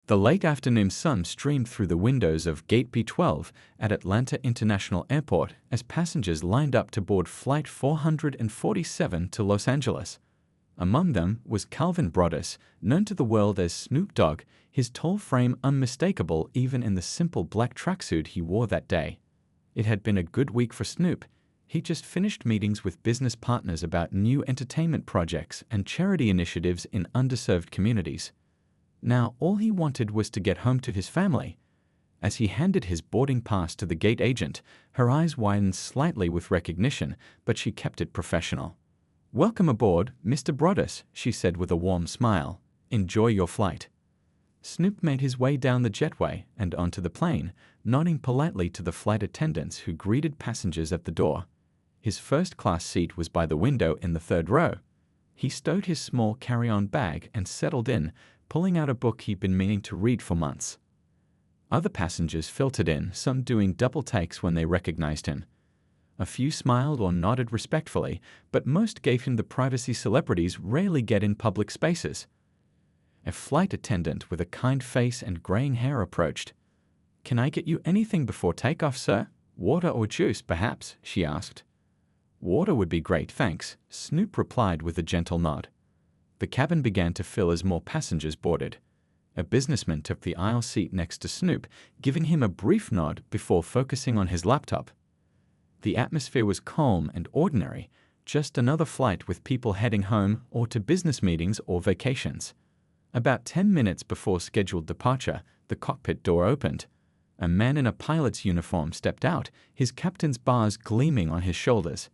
The late afternoon sun streamed through the windows of Gate B12 at Atlanta International Airport as passengers lined up to board Flight 447 to Los Angeles. Among them was Calvin Broadus, known to the world as Snoop Dogg, his tall frame unmistakable even in the simple black tracksuit he wore that day. It had been a good week for Snoop. He just finished meetings with business partners about new entertainment projects and charity initiatives in underserved communities. Now, all he wanted was to get home to his family. As he handed his boarding pass to the gate agent, her eyes widened slightly with recognition, but she kept it professional. "Welcome aboard, Mr. Broadus," she said with a warm smile. "Enjoy your flight." Snoop made his way down the jetway and onto the plane, nodding politely to the flight attendants who greeted passengers at the door. His first-class seat was by the window in the third row. He stowed his small carry-on bag and settled in, pulling out a book he'd been meaning to read for months. Other passengers filtered in, some doing double takes when they recognized him. A few smiled or nodded respectfully, but most gave him the privacy celebrities rarely get in public spaces. A flight attendant with a kind face and graying hair approached. "Can I get you anything before takeoff, sir? Water or juice, perhaps?" she asked. "Water would be great, thanks," Snoop replied with a gentle nod. The cabin began to fill as more passengers boarded. A businessman took the aisle seat next to Snoop, giving him a brief nod before focusing on his laptop. The atmosphere was calm and ordinary, just another flight with people heading home or to business meetings or vacations. About 10 minutes before scheduled departure, the cockpit door opened. A man in a pilot's uniform stepped out, his captain's bars gleaming on his shoulders.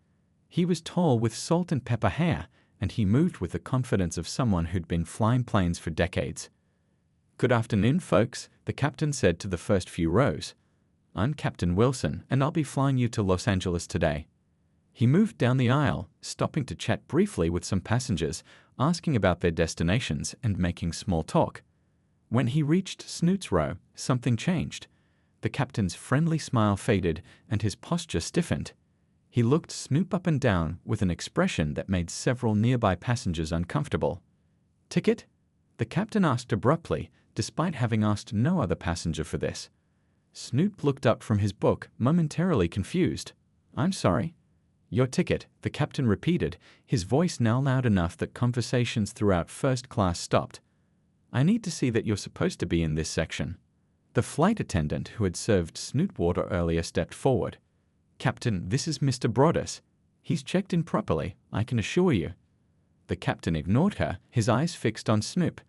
He was tall with salt and pepper hair, and he moved with the confidence of someone who'd been flying planes for decades. "Good afternoon, folks," the captain said to the first few rows. "I'm Captain Wilson, and I'll be flying you to Los Angeles today." He moved down the aisle, stopping to chat briefly with some passengers, asking about their destinations and making small talk. When he reached Snoop's row, something changed. The captain's friendly smile faded, and his posture stiffened. He looked Snoop up and down with an expression that made several nearby passengers uncomfortable. "Ticket?" the captain asked abruptly, despite having asked no other passenger for this. Snoop looked up from his book, momentarily confused. "I'm sorry." "Your ticket," the captain repeated, his voice now loud enough that conversations throughout first class stopped. "I need to see that you're supposed to be in this section." The flight attendant who had served Snoop water earlier stepped forward. "Captain, this is Mr. Broadus. He's checked in properly, I can assure you." The captain ignored her, his eyes fixed on Snoop.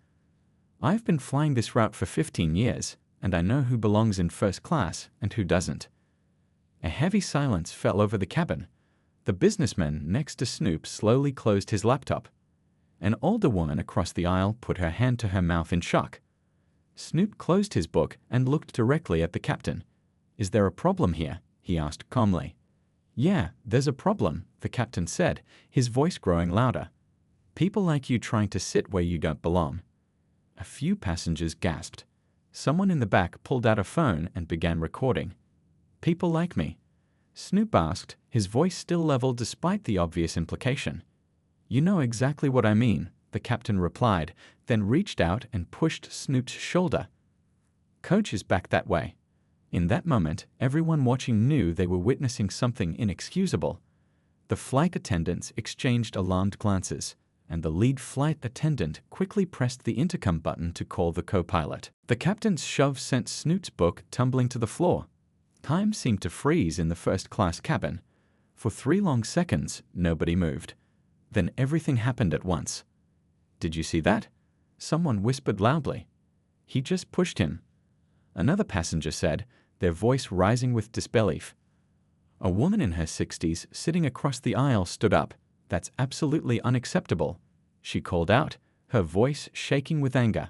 "I've been flying this route for 15 years, and I know who belongs in first class and who doesn't." A heavy silence fell over the cabin. The businessman next to Snoop slowly closed his laptop. An older woman across the aisle put her hand to her mouth in shock. Snoop closed his book and looked directly at the captain. "Is there a problem here?" he asked calmly. "Yeah, there's a problem," the captain said, his voice growing louder. "People like you trying to sit where you don't belong." A few passengers gasped. Someone in the back pulled out a phone and began recording. "People like me?" Snoop asked, his voice still level despite the obvious implication. "You know exactly what I mean," the captain replied, then reached out and pushed Snoop's shoulder. "Coach is back that way." In that moment, everyone watching knew they were witnessing something inexcusable. The flight attendants exchanged alarmed glances, and the lead flight attendant quickly pressed the intercom button to call the co-pilot. The captain's shove sent Snoop's book tumbling to the floor. Time seemed to freeze in the first-class cabin. For 3 long seconds, nobody moved. Then everything happened at once. "Did you see that?" Someone whispered loudly. "He just pushed him," another passenger said, their voice rising with disbelief. A woman in her 60s sitting across the aisle stood up. "That's absolutely unacceptable," she called out, her voice shaking with anger.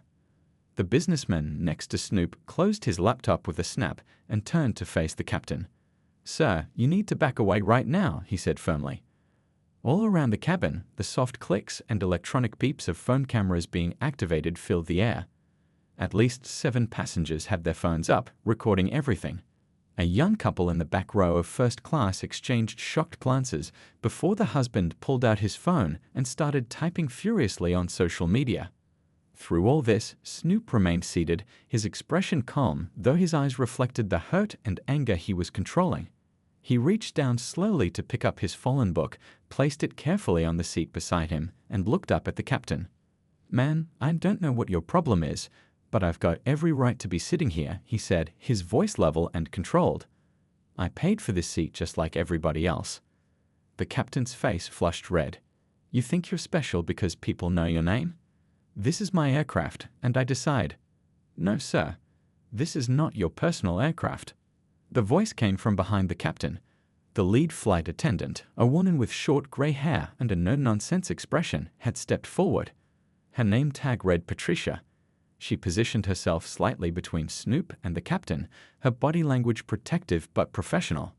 The businessman next to Snoop closed his laptop with a snap and turned to face the captain. "Sir, you need to back away right now," he said firmly. All around the cabin, the soft clicks and electronic beeps of phone cameras being activated filled the air. At least 7 passengers had their phones up, recording everything. A young couple in the back row of first class exchanged shocked glances before the husband pulled out his phone and started typing furiously on social media. Through all this, Snoop remained seated, his expression calm, though his eyes reflected the hurt and anger he was controlling. He reached down slowly to pick up his fallen book, placed it carefully on the seat beside him, and looked up at the captain. "Man, I don't know what your problem is, but I've got every right to be sitting here," he said, his voice level and controlled. "I paid for this seat just like everybody else." The captain's face flushed red. "You think you're special because people know your name? This is my aircraft, and I decide." "No, sir. This is not your personal aircraft." The voice came from behind the captain. The lead flight attendant, a woman with short gray hair and a no-nonsense expression, had stepped forward. Her name tag read Patricia. She positioned herself slightly between Snoop and the captain, her body language protective but professional.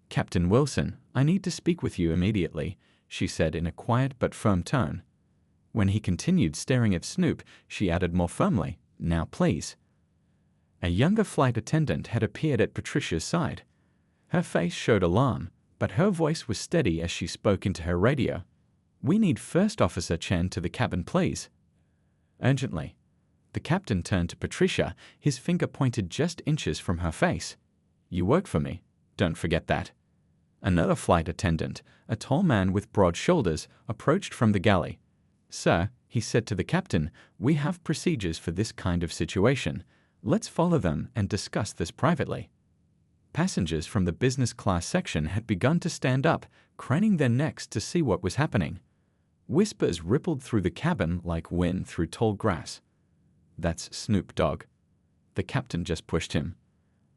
"Captain Wilson, I need to speak with you immediately," she said in a quiet but firm tone. When he continued staring at Snoop, she added more firmly, "Now please." A younger flight attendant had appeared at Patricia's side. Her face showed alarm, but her voice was steady as she spoke into her radio. "We need First Officer Chen to the cabin, please." Urgently. The captain turned to Patricia, his finger pointed just inches from her face. "You work for me. Don't forget that." Another flight attendant, a tall man with broad shoulders, approached from the galley. "Sir," he said to the captain, "we have procedures for this kind of situation. Let's follow them and discuss this privately." Passengers from the business class section had begun to stand up, craning their necks to see what was happening. Whispers rippled through the cabin like wind through tall grass. "That's Snoop Dogg." The captain just pushed him.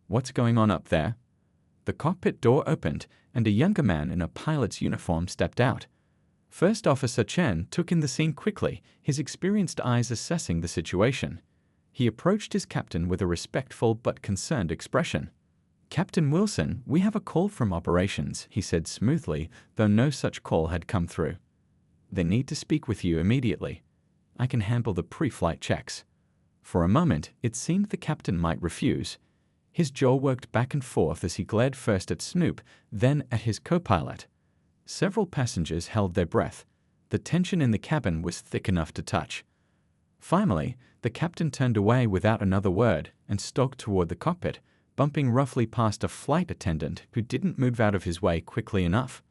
"What's going on up there?" The cockpit door opened, and a younger man in a pilot's uniform stepped out. First Officer Chen took in the scene quickly, his experienced eyes assessing the situation. He approached his captain with a respectful but concerned expression. "Captain Wilson, we have a call from operations," he said smoothly, though no such call had come through. "They need to speak with you immediately. I can handle the pre-flight checks." For a moment, it seemed the captain might refuse. His jaw worked back and forth as he glared first at Snoop, then at his co-pilot. Several passengers held their breath. The tension in the cabin was thick enough to touch. Finally, the captain turned away without another word and stalked toward the cockpit, bumping roughly past a flight attendant who didn't move out of his way quickly enough.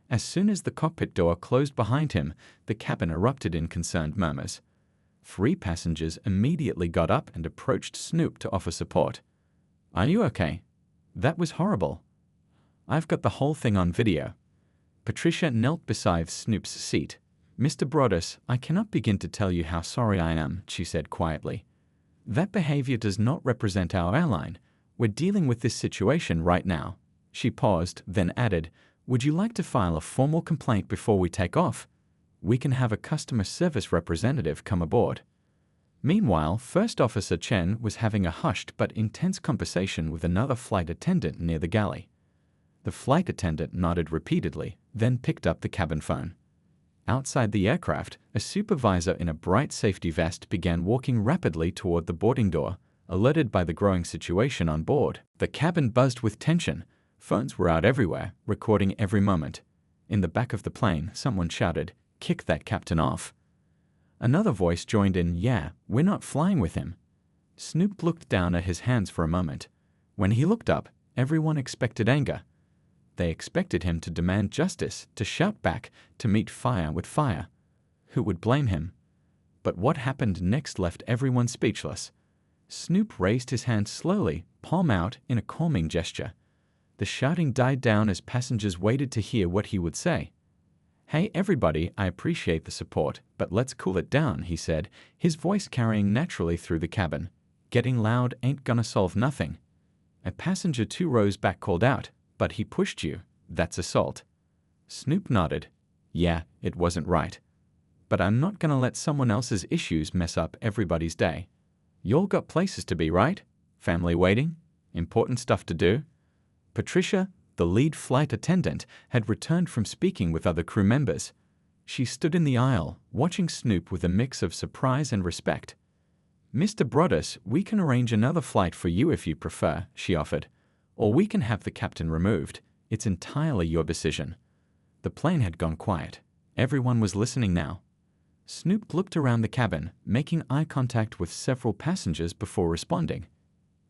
As soon as the cockpit door closed behind him, the cabin erupted in concerned murmurs. 3 passengers immediately got up and approached Snoop to offer support. "Are you okay? That was horrible. I've got the whole thing on video." Patricia knelt beside Snoop's seat. "Mr. Broaddus, I cannot begin to tell you how sorry I am," she said quietly. "That behavior does not represent our airline. We're dealing with this situation right now." She paused, then added, "Would you like to file a formal complaint before we take off? We can have a customer service representative come aboard." Meanwhile, First Officer Chen was having a hushed but intense conversation with another flight attendant near the galley. The flight attendant nodded repeatedly, then picked up the cabin phone. Outside the aircraft, a supervisor in a bright safety vest began walking rapidly toward the boarding door, alerted by the growing situation on board. The cabin buzzed with tension. Phones were out everywhere, recording every moment. In the back of the plane, someone shouted, "Kick that captain off." Another voice joined in, "Yeah, we're not flying with him." Snoop looked down at his hands for a moment. When he looked up, everyone expected anger. They expected him to demand justice, to shout back, to meet fire with fire. Who would blame him? But what happened next left everyone speechless. Snoop raised his hand slowly, palm out, in a calming gesture. The shouting died down as passengers waited to hear what he would say. "Hey everybody, I appreciate the support, but let's cool it down," he said, his voice carrying naturally through the cabin. "Getting loud ain't gonna solve nothing." A passenger 2 rows back called out, "But he pushed you. That's assault." Snoop nodded. "Yeah, it wasn't right. But I'm not gonna let someone else's issues mess up everybody's day. Y'all got places to be, right? Family waiting? Important stuff to do?" Patricia, the lead flight attendant, had returned from speaking with other crew members. She stood in the aisle, watching Snoop with a mix of surprise and respect. "Mr. Broaddus, we can arrange another flight for you if you prefer," she offered. "Or we can have the captain removed. It's entirely your decision." The plane had gone quiet. Everyone was listening now. Snoop looked around the cabin, making eye contact with several passengers before responding.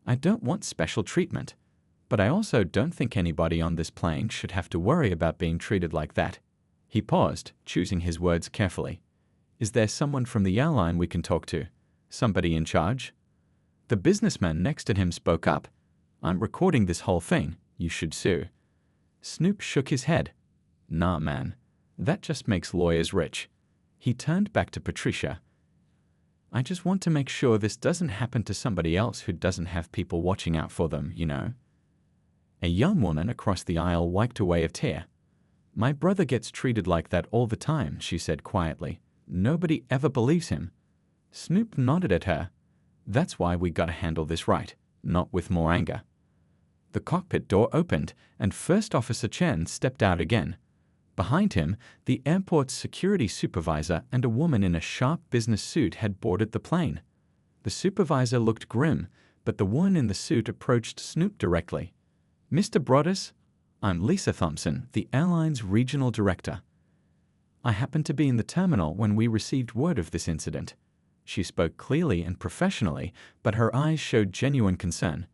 I don't want special treatment, but I also don't think anybody on this plane should have to worry about being treated like that. He paused, choosing his words carefully. Is there someone from the airline we can talk to? Somebody in charge? The businessman next to him spoke up. I'm recording this whole thing. You should sue. Snoop shook his head. Nah, man. That just makes lawyers rich. He turned back to Patricia. I just want to make sure this doesn't happen to somebody else who doesn't have people watching out for them, you know. A young woman across the aisle wiped away a tear. My brother gets treated like that all the time, she said quietly. Nobody ever believes him. Snoop nodded at her. That's why we gotta handle this right, not with more anger. The cockpit door opened, and First Officer Chen stepped out again. Behind him, the airport's security supervisor and a woman in a sharp business suit had boarded the plane. The supervisor looked grim, but the woman in the suit approached Snoop directly. Mr. Broaddus, I'm Lisa Thompson, the airline's regional director. I happened to be in the terminal when we received word of this incident. She spoke clearly and professionally, but her eyes showed genuine concern.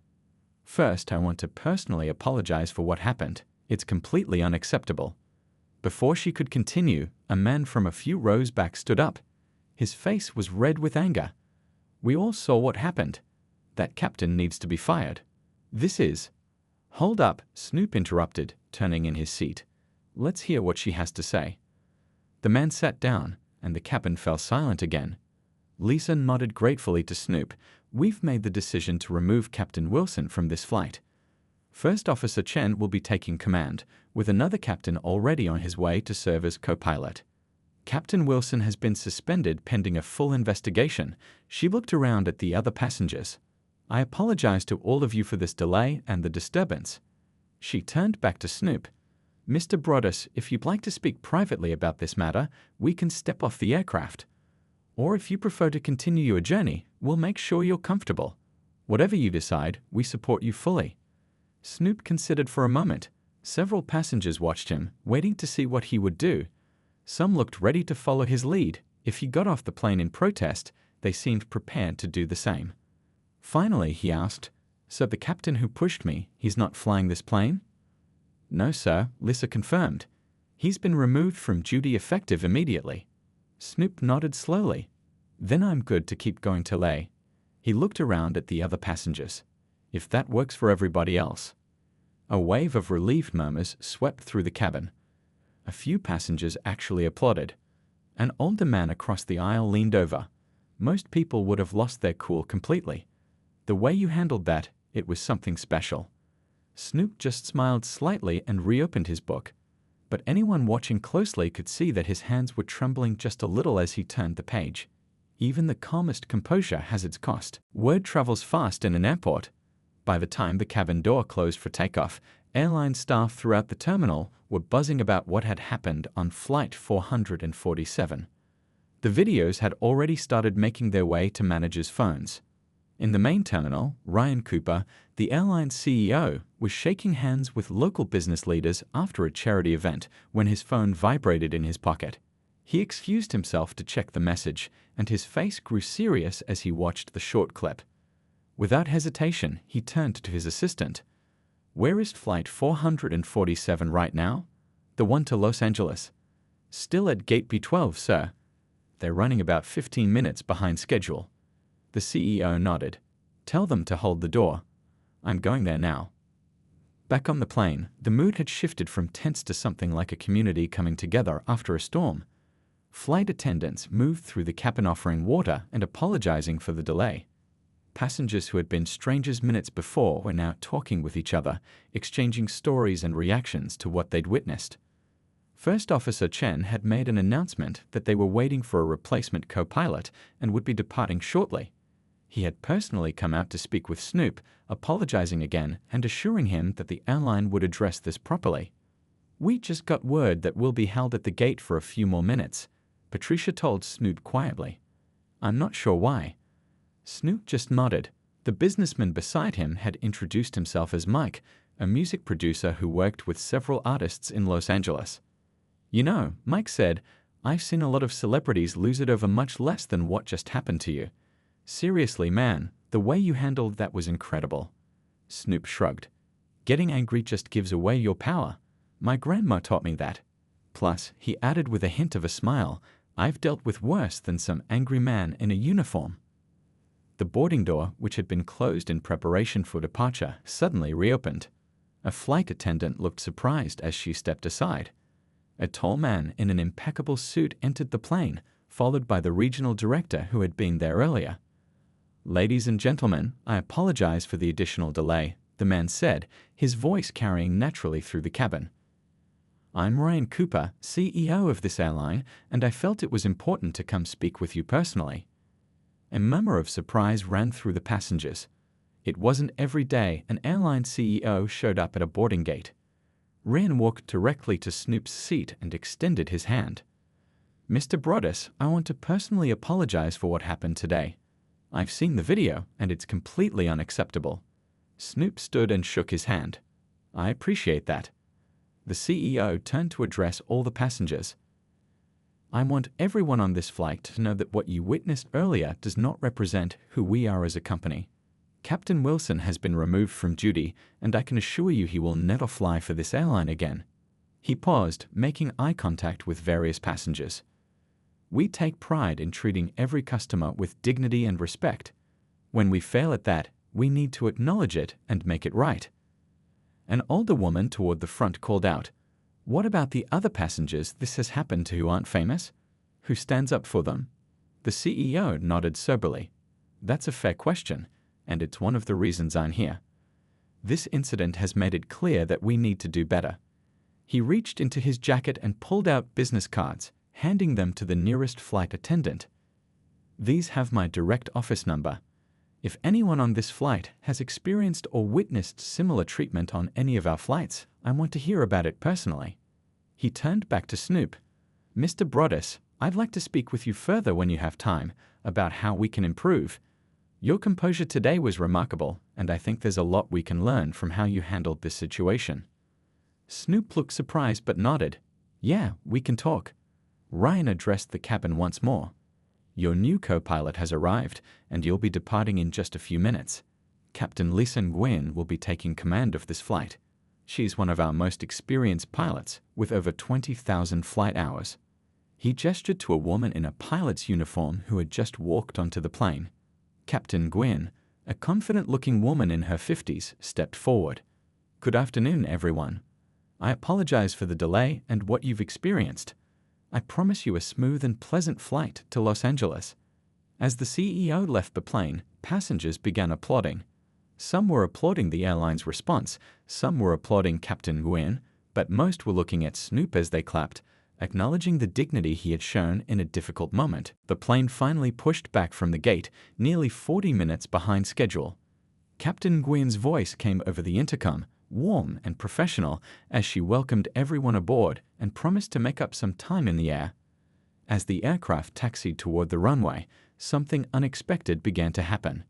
First, I want to personally apologize for what happened. It's completely unacceptable. Before she could continue, a man from a few rows back stood up. His face was red with anger. We all saw what happened. That captain needs to be fired. This is... Hold up, Snoop interrupted, turning in his seat. Let's hear what she has to say. The man sat down, and the cabin fell silent again. Lisa nodded gratefully to Snoop. We've made the decision to remove Captain Wilson from this flight. First Officer Chen will be taking command, with another captain already on his way to serve as co-pilot. Captain Wilson has been suspended pending a full investigation. She looked around at the other passengers. I apologize to all of you for this delay and the disturbance. She turned back to Snoop. Mr. Broaddus, if you'd like to speak privately about this matter, we can step off the aircraft. Or if you prefer to continue your journey, we'll make sure you're comfortable. Whatever you decide, we support you fully. Snoop considered for a moment. Several passengers watched him, waiting to see what he would do. Some looked ready to follow his lead. If he got off the plane in protest, they seemed prepared to do the same. Finally, he asked, So the captain who pushed me, he's not flying this plane? No, sir, Lisa confirmed. He's been removed from duty effective immediately. Snoop nodded slowly. Then I'm good to keep going to Leh. He looked around at the other passengers. If that works for everybody else. A wave of relieved murmurs swept through the cabin. A few passengers actually applauded. An older man across the aisle leaned over. Most people would have lost their cool completely. The way you handled that, it was something special. Snoop just smiled slightly and reopened his book. But anyone watching closely could see that his hands were trembling just a little as he turned the page. Even the calmest composure has its cost. Word travels fast in an airport. By the time the cabin door closed for takeoff, airline staff throughout the terminal were buzzing about what had happened on Flight 447. The videos had already started making their way to managers' phones. In the main terminal, Ryan Cooper, the airline's CEO, was shaking hands with local business leaders after a charity event when his phone vibrated in his pocket. He excused himself to check the message, and his face grew serious as he watched the short clip. Without hesitation, he turned to his assistant. Where is Flight 447 right now? The one to Los Angeles. Still at Gate B12, sir. They're running about 15 minutes behind schedule. The CEO nodded. Tell them to hold the door. I'm going there now. Back on the plane, the mood had shifted from tense to something like a community coming together after a storm. Flight attendants moved through the cabin offering water and apologizing for the delay. Passengers who had been strangers minutes before were now talking with each other, exchanging stories and reactions to what they'd witnessed. First Officer Chen had made an announcement that they were waiting for a replacement co-pilot and would be departing shortly. He had personally come out to speak with Snoop, apologizing again and assuring him that the airline would address this properly. We just got word that we'll be held at the gate for a few more minutes, Patricia told Snoop quietly. I'm not sure why. Snoop just nodded. The businessman beside him had introduced himself as Mike, a music producer who worked with several artists in Los Angeles. You know, Mike said, I've seen a lot of celebrities lose it over much less than what just happened to you. Seriously, man, the way you handled that was incredible. Snoop shrugged. Getting angry just gives away your power. My grandma taught me that. Plus, he added with a hint of a smile, I've dealt with worse than some angry man in a uniform. The boarding door, which had been closed in preparation for departure, suddenly reopened. A flight attendant looked surprised as she stepped aside. A tall man in an impeccable suit entered the plane, followed by the regional director who had been there earlier. Ladies and gentlemen, I apologize for the additional delay, the man said, his voice carrying naturally through the cabin. I'm Ryan Cooper, CEO of this airline, and I felt it was important to come speak with you personally. A murmur of surprise ran through the passengers. It wasn't every day an airline CEO showed up at a boarding gate. Ryan walked directly to Snoop's seat and extended his hand. Mr. Broaddus, I want to personally apologize for what happened today. I've seen the video, and it's completely unacceptable. Snoop stood and shook his hand. I appreciate that. The CEO turned to address all the passengers. I want everyone on this flight to know that what you witnessed earlier does not represent who we are as a company. Captain Wilson has been removed from duty, and I can assure you he will never fly for this airline again. He paused, making eye contact with various passengers. We take pride in treating every customer with dignity and respect. When we fail at that, we need to acknowledge it and make it right. An older woman toward the front called out, What about the other passengers this has happened to who aren't famous? Who stands up for them? The CEO nodded soberly. That's a fair question, and it's one of the reasons I'm here. This incident has made it clear that we need to do better. He reached into his jacket and pulled out business cards, handing them to the nearest flight attendant. These have my direct office number. If anyone on this flight has experienced or witnessed similar treatment on any of our flights, I want to hear about it personally. He turned back to Snoop. Mr. Broaddus, I'd like to speak with you further when you have time about how we can improve. Your composure today was remarkable, and I think there's a lot we can learn from how you handled this situation. Snoop looked surprised but nodded. Yeah, we can talk. Ryan addressed the cabin once more. Your new co-pilot has arrived, and you'll be departing in just a few minutes. Captain Lisa Nguyen will be taking command of this flight. She's one of our most experienced pilots, with over 20,000 flight hours. He gestured to a woman in a pilot's uniform who had just walked onto the plane. Captain Nguyen, a confident-looking woman in her 50s, stepped forward. Good afternoon, everyone. I apologize for the delay and what you've experienced. I promise you a smooth and pleasant flight to Los Angeles. As the CEO left the plane, passengers began applauding. Some were applauding the airline's response, some were applauding Captain Nguyen, but most were looking at Snoop as they clapped, acknowledging the dignity he had shown in a difficult moment. The plane finally pushed back from the gate, nearly 40 minutes behind schedule. Captain Nguyen's voice came over the intercom, warm and professional, as she welcomed everyone aboard and promised to make up some time in the air. As the aircraft taxied toward the runway, something unexpected began to happen.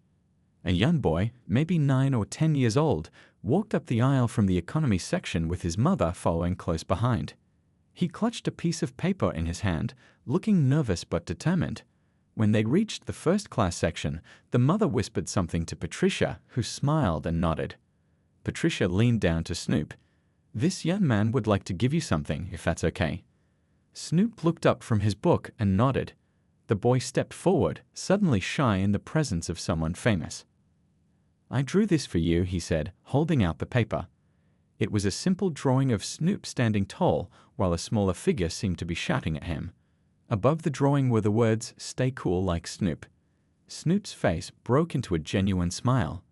A young boy, maybe 9 or 10 years old, walked up the aisle from the economy section with his mother following close behind. He clutched a piece of paper in his hand, looking nervous but determined. When they reached the first-class section, the mother whispered something to Patricia, who smiled and nodded. Patricia leaned down to Snoop. This young man would like to give you something, if that's okay. Snoop looked up from his book and nodded. The boy stepped forward, suddenly shy in the presence of someone famous. I drew this for you, he said, holding out the paper. It was a simple drawing of Snoop standing tall, while a smaller figure seemed to be shouting at him. Above the drawing were the words, "Stay cool like Snoop." Snoop's face broke into a genuine smile.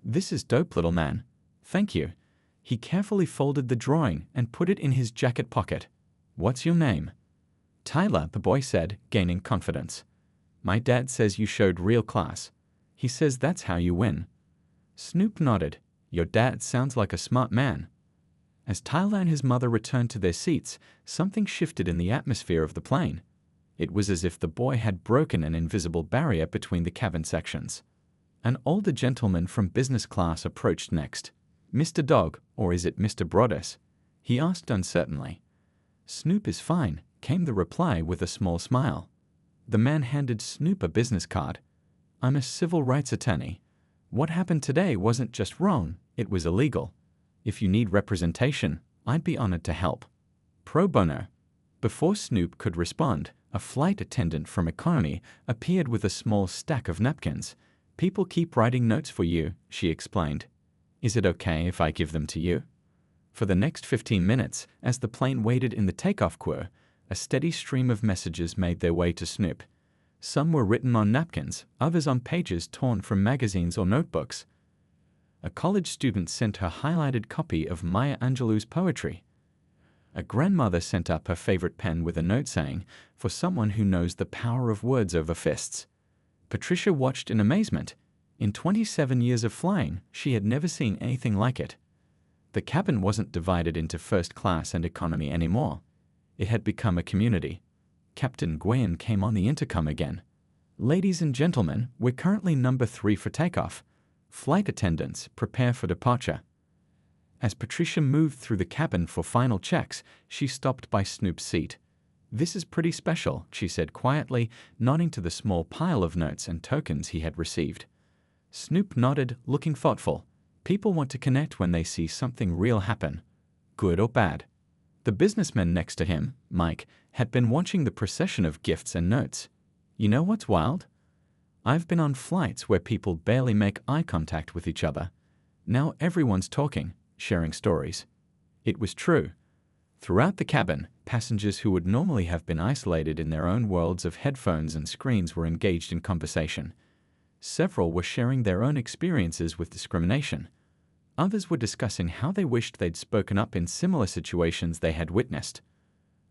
This is dope, little man. Thank you. He carefully folded the drawing and put it in his jacket pocket. What's your name? Tyler, the boy said, gaining confidence. My dad says you showed real class. He says that's how you win. Snoop nodded. Your dad sounds like a smart man. As Tyler and his mother returned to their seats, something shifted in the atmosphere of the plane. It was as if the boy had broken an invisible barrier between the cabin sections. An older gentleman from business class approached next. Mr. Dogg, or is it Mr. Broaddus? He asked uncertainly. Snoop is fine. came the reply with a small smile. The man handed Snoop a business card. "I'm a civil rights attorney. What happened today wasn't just wrong, it was illegal. If you need representation, I'd be honored to help. Pro bono." Before Snoop could respond, a flight attendant from economy appeared with a small stack of napkins. "People keep writing notes for you," she explained. "Is it okay if I give them to you?" For the next 15 minutes, as the plane waited in the takeoff queue, a steady stream of messages made their way to Snoop. Some were written on napkins, others on pages torn from magazines or notebooks. A college student sent her highlighted copy of Maya Angelou's poetry. A grandmother sent up her favorite pen with a note saying, "For someone who knows the power of words over fists." Patricia watched in amazement. In 27 years of flying, she had never seen anything like it. The cabin wasn't divided into first class and economy anymore. It had become a community. Captain Gwen came on the intercom again. "Ladies and gentlemen, we're currently number 3 for takeoff. Flight attendants, prepare for departure." As Patricia moved through the cabin for final checks, she stopped by Snoop's seat. "This is pretty special," she said quietly, nodding to the small pile of notes and tokens he had received. Snoop nodded, looking thoughtful. People want to connect when they see something real happen, good or bad. The businessman next to him, Mike, had been watching the procession of gifts and notes. "You know what's wild? I've been on flights where people barely make eye contact with each other. Now everyone's talking, sharing stories." It was true. Throughout the cabin, passengers who would normally have been isolated in their own worlds of headphones and screens were engaged in conversation. Several were sharing their own experiences with discrimination. Others were discussing how they wished they'd spoken up in similar situations they had witnessed.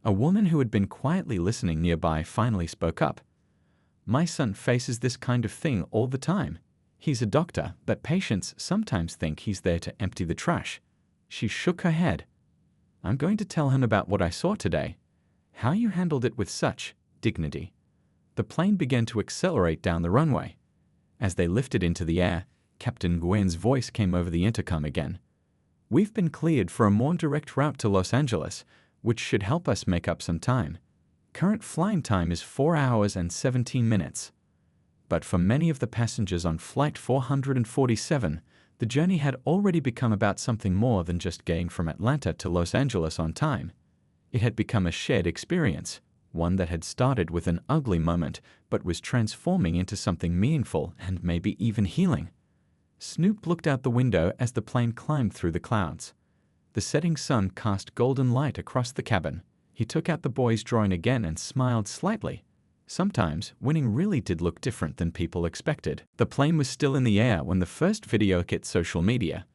A woman who had been quietly listening nearby finally spoke up. "My son faces this kind of thing all the time. He's a doctor, but patients sometimes think he's there to empty the trash." She shook her head. "I'm going to tell him about what I saw today. How you handled it with such dignity." The plane began to accelerate down the runway. As they lifted into the air, Captain Gwen's voice came over the intercom again. "We've been cleared for a more direct route to Los Angeles, which should help us make up some time. Current flying time is 4 hours and 17 minutes. But for many of the passengers on Flight 447, the journey had already become about something more than just getting from Atlanta to Los Angeles on time. It had become a shared experience, one that had started with an ugly moment but was transforming into something meaningful and maybe even healing." Snoop looked out the window as the plane climbed through the clouds. The setting sun cast golden light across the cabin. He took out the boy's drawing again and smiled slightly. Sometimes, winning really did look different than people expected. The plane was still in the air when the first video hit social media.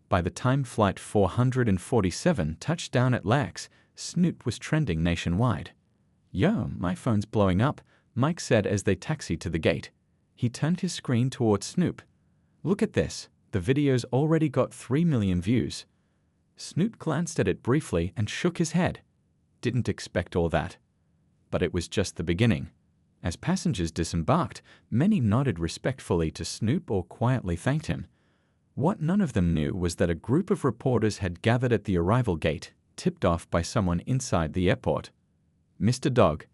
By the time Flight 447 touched down at LAX, Snoop was trending nationwide. "Yo, my phone's blowing up," Mike said as they taxied to the gate. He turned his screen towards Snoop. "Look at this, the video's already got 3 million views." Snoop glanced at it briefly and shook his head. Didn't expect all that. But it was just the beginning. As passengers disembarked, many nodded respectfully to Snoop or quietly thanked him. What none of them knew was that a group of reporters had gathered at the arrival gate, tipped off by someone inside the airport. "Mr. Dogg,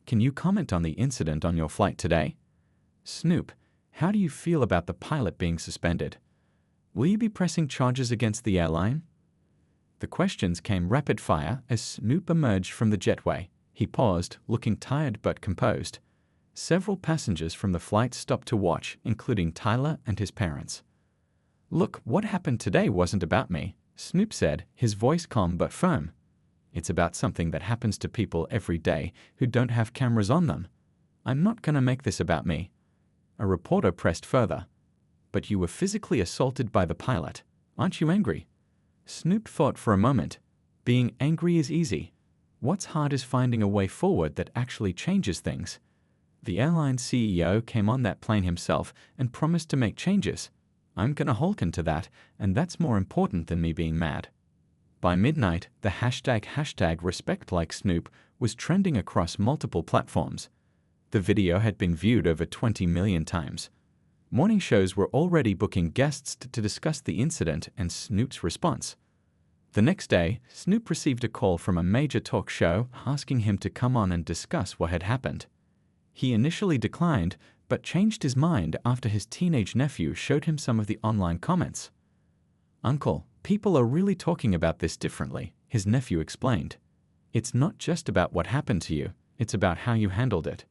can you comment on the incident on your flight today?" "Snoop, how do you feel about the pilot being suspended? Will you be pressing charges against the airline?" The questions came rapid fire as Snoop emerged from the jetway. He paused, looking tired but composed. Several passengers from the flight stopped to watch, including Tyler and his parents. "Look, what happened today wasn't about me," Snoop said, his voice calm but firm. "It's about something that happens to people every day who don't have cameras on them. I'm not going to make this about me." A reporter pressed further. "But you were physically assaulted by the pilot. Aren't you angry?" Snoop thought for a moment. Being angry is easy. What's hard is finding a way forward that actually changes things. The airline CEO came on that plane himself and promised to make changes. I'm gonna hearken to that, and that's more important than me being mad. By midnight, the hashtag #RespectLikeSnoop was trending across multiple platforms. The video had been viewed over 20 million times. Morning shows were already booking guests to discuss the incident and Snoop's response. The next day, Snoop received a call from a major talk show asking him to come on and discuss what had happened. He initially declined, but changed his mind after his teenage nephew showed him some of the online comments. "Uncle, people are really talking about this differently," his nephew explained. "It's not just about what happened to you, it's about how you handled it."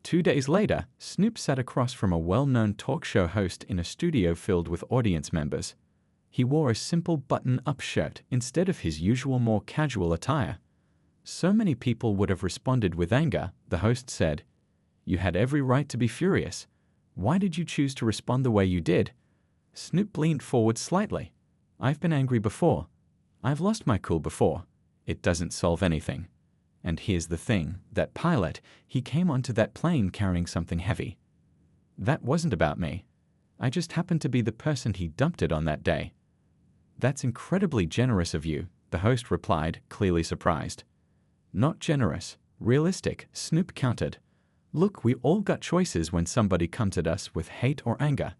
2 days later, Snoop sat across from a well-known talk show host in a studio filled with audience members. He wore a simple button-up shirt instead of his usual more casual attire. "So many people would have responded with anger," the host said. "You had every right to be furious. Why did you choose to respond the way you did?" Snoop leaned forward slightly. "I've been angry before. I've lost my cool before. It doesn't solve anything. And here's the thing, that pilot, he came onto that plane carrying something heavy. That wasn't about me. I just happened to be the person he dumped it on that day." "That's incredibly generous of you," the host replied, clearly surprised. "Not generous, realistic," Snoop countered. "Look, we all got choices when somebody comes at us with hate or anger.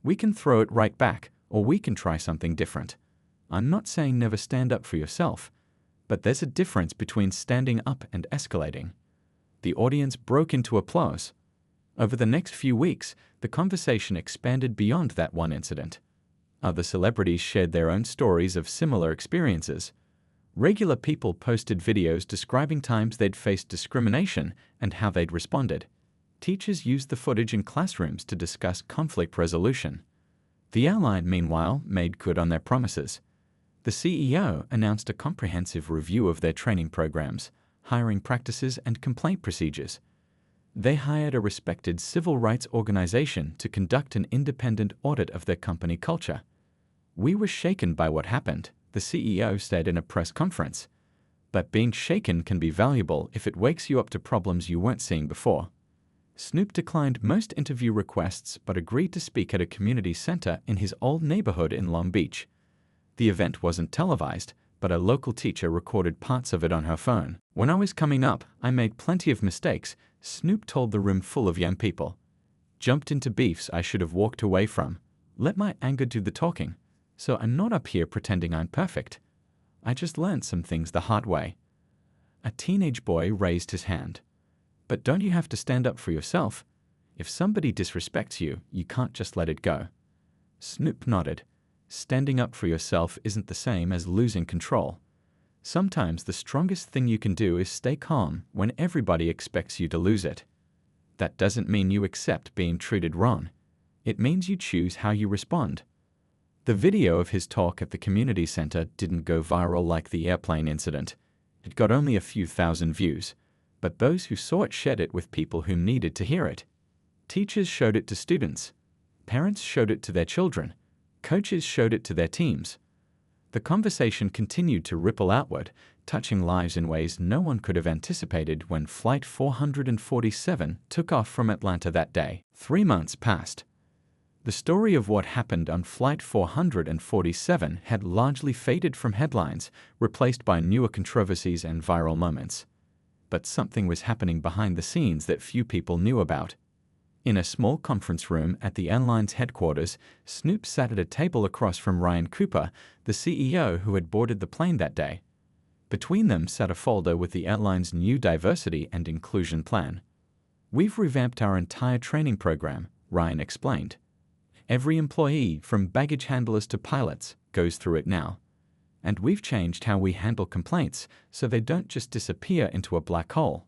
We can throw it right back, or we can try something different. I'm not saying never stand up for yourself, but there's a difference between standing up and escalating." The audience broke into applause. Over the next few weeks, the conversation expanded beyond that one incident. Other celebrities shared their own stories of similar experiences. Regular people posted videos describing times they'd faced discrimination and how they'd responded. Teachers used the footage in classrooms to discuss conflict resolution. The airline, meanwhile, made good on their promises. The CEO announced a comprehensive review of their training programs, hiring practices, and complaint procedures. They hired a respected civil rights organization to conduct an independent audit of their company culture. "We were shaken by what happened," the CEO said in a press conference. "But being shaken can be valuable if it wakes you up to problems you weren't seeing before." Snoop declined most interview requests but agreed to speak at a community center in his old neighborhood in Long Beach. The event wasn't televised, but a local teacher recorded parts of it on her phone. "When I was coming up, I made plenty of mistakes," Snoop told the room full of young people. "Jumped into beefs I should have walked away from. Let my anger do the talking. So I'm not up here pretending I'm perfect. I just learned some things the hard way." A teenage boy raised his hand. "But don't you have to stand up for yourself? If somebody disrespects you, you can't just let it go." Snoop nodded. Standing up for yourself isn't the same as losing control. Sometimes the strongest thing you can do is stay calm when everybody expects you to lose it. That doesn't mean you accept being treated wrong. It means you choose how you respond. The video of his talk at the community center didn't go viral like the airplane incident. It got only a few thousand views, but those who saw it shared it with people who needed to hear it. Teachers showed it to students. Parents showed it to their children. Coaches showed it to their teams. The conversation continued to ripple outward, touching lives in ways no one could have anticipated when Flight 447 took off from Atlanta that day. 3 months passed. The story of what happened on Flight 447 had largely faded from headlines, replaced by newer controversies and viral moments. But something was happening behind the scenes that few people knew about. In a small conference room at the airline's headquarters, Snoop sat at a table across from Ryan Cooper, the CEO who had boarded the plane that day. Between them sat a folder with the airline's new diversity and inclusion plan. "We've revamped our entire training program," Ryan explained. "Every employee, from baggage handlers to pilots, goes through it now. And we've changed how we handle complaints so they don't just disappear into a black hole."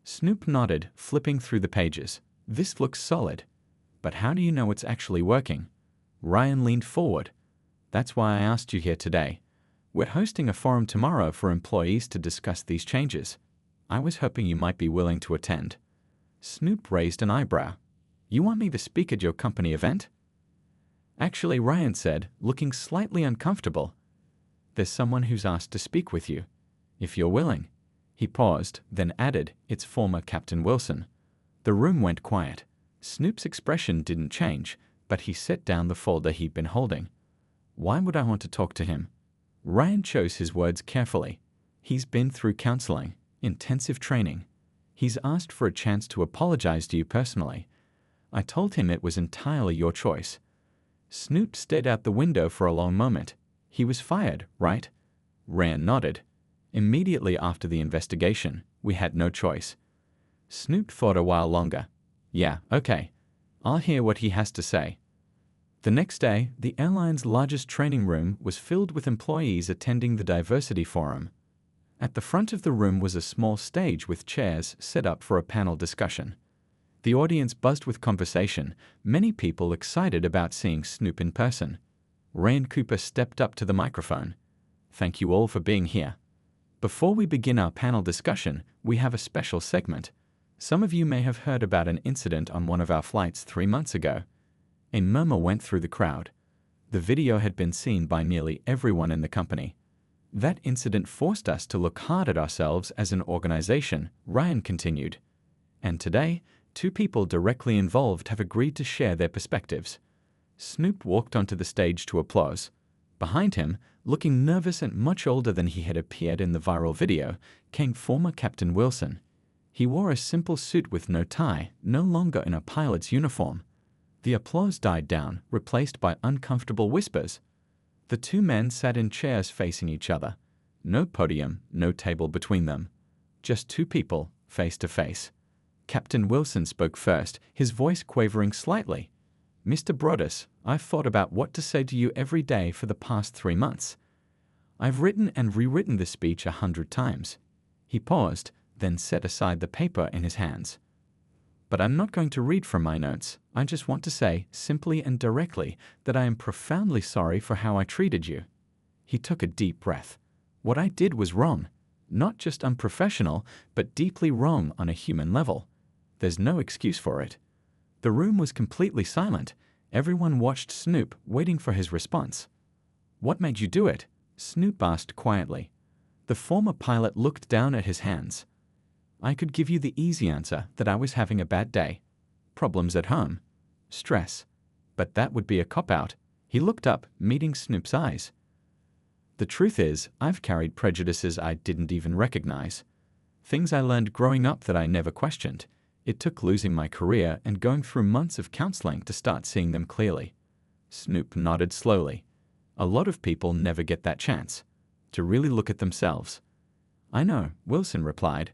Snoop nodded, flipping through the pages. "This looks solid. But how do you know it's actually working?" Ryan leaned forward. "That's why I asked you here today. We're hosting a forum tomorrow for employees to discuss these changes. I was hoping you might be willing to attend." Snoop raised an eyebrow. "You want me to speak at your company event?" "Actually," Ryan said, looking slightly uncomfortable, "there's someone who's asked to speak with you. If you're willing." He paused, then added, "It's former Captain Wilson." The room went quiet. Snoop's expression didn't change, but he set down the folder he'd been holding. "Why would I want to talk to him?" Ryan chose his words carefully. "He's been through counseling, intensive training. He's asked for a chance to apologize to you personally. I told him it was entirely your choice." Snoop stared out the window for a long moment. He was fired, right? Ryan nodded. Immediately after the investigation, we had no choice. Snoop thought a while longer. Yeah, okay. I'll hear what he has to say. The next day, the airline's largest training room was filled with employees attending the diversity forum. At the front of the room was a small stage with chairs set up for a panel discussion. The audience buzzed with conversation, many people excited about seeing Snoop in person. Ryan Cooper stepped up to the microphone. Thank you all for being here. Before we begin our panel discussion, we have a special segment. Some of you may have heard about an incident on one of our flights 3 months ago. A murmur went through the crowd. The video had been seen by nearly everyone in the company. That incident forced us to look hard at ourselves as an organization, Ryan continued. And today, 2 people directly involved have agreed to share their perspectives. Snoop walked onto the stage to applause. Behind him, looking nervous and much older than he had appeared in the viral video, came former Captain Wilson. He wore a simple suit with no tie, no longer in a pilot's uniform. The applause died down, replaced by uncomfortable whispers. The 2 men sat in chairs facing each other. No podium, no table between them. Just 2 people, face to face. Captain Wilson spoke first, his voice quavering slightly. Mr. Broaddus, I've thought about what to say to you every day for the past 3 months. I've written and rewritten this speech 100 times. He paused, then set aside the paper in his hands. But I'm not going to read from my notes. I just want to say, simply and directly, that I am profoundly sorry for how I treated you. He took a deep breath. What I did was wrong. Not just unprofessional, but deeply wrong on a human level. There's no excuse for it. The room was completely silent. Everyone watched Snoop, waiting for his response. What made you do it? Snoop asked quietly. The former pilot looked down at his hands. I could give you the easy answer that I was having a bad day. Problems at home. Stress. But that would be a cop-out. He looked up, meeting Snoop's eyes. The truth is, I've carried prejudices I didn't even recognize. Things I learned growing up that I never questioned. It took losing my career and going through months of counseling to start seeing them clearly. Snoop nodded slowly. A lot of people never get that chance to really look at themselves. I know, Wilson replied.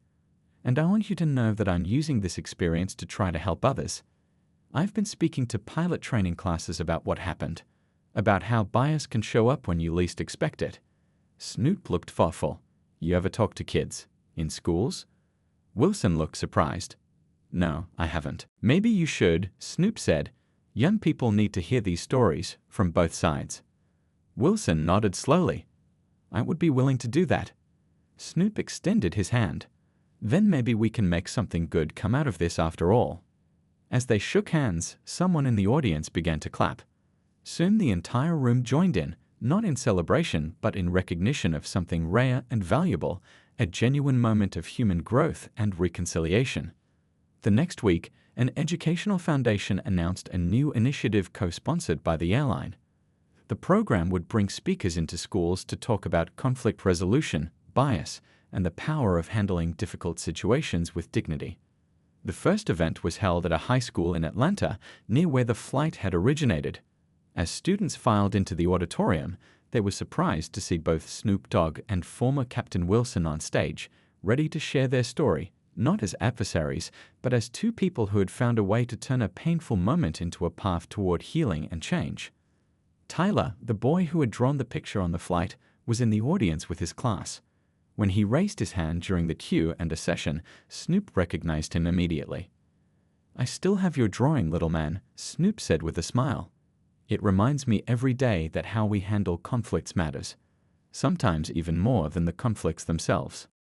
And I want you to know that I'm using this experience to try to help others. I've been speaking to pilot training classes about what happened, about how bias can show up when you least expect it. Snoop looked thoughtful. You ever talk to kids? In schools? Wilson looked surprised. No, I haven't. Maybe you should, Snoop said. Young people need to hear these stories from both sides. Wilson nodded slowly. I would be willing to do that. Snoop extended his hand. Then maybe we can make something good come out of this after all. As they shook hands, someone in the audience began to clap. Soon the entire room joined in, not in celebration, but in recognition of something rare and valuable, a genuine moment of human growth and reconciliation. The next week, an educational foundation announced a new initiative co-sponsored by the airline. The program would bring speakers into schools to talk about conflict resolution, bias, and the power of handling difficult situations with dignity. The first event was held at a high school in Atlanta, near where the flight had originated. As students filed into the auditorium, they were surprised to see both Snoop Dogg and former Captain Wilson on stage, ready to share their story, not as adversaries, but as 2 people who had found a way to turn a painful moment into a path toward healing and change. Tyler, the boy who had drawn the picture on the flight, was in the audience with his class. When he raised his hand during the cue and a session, Snoop recognized him immediately. I still have your drawing, little man, Snoop said with a smile. It reminds me every day that how we handle conflicts matters, sometimes even more than the conflicts themselves.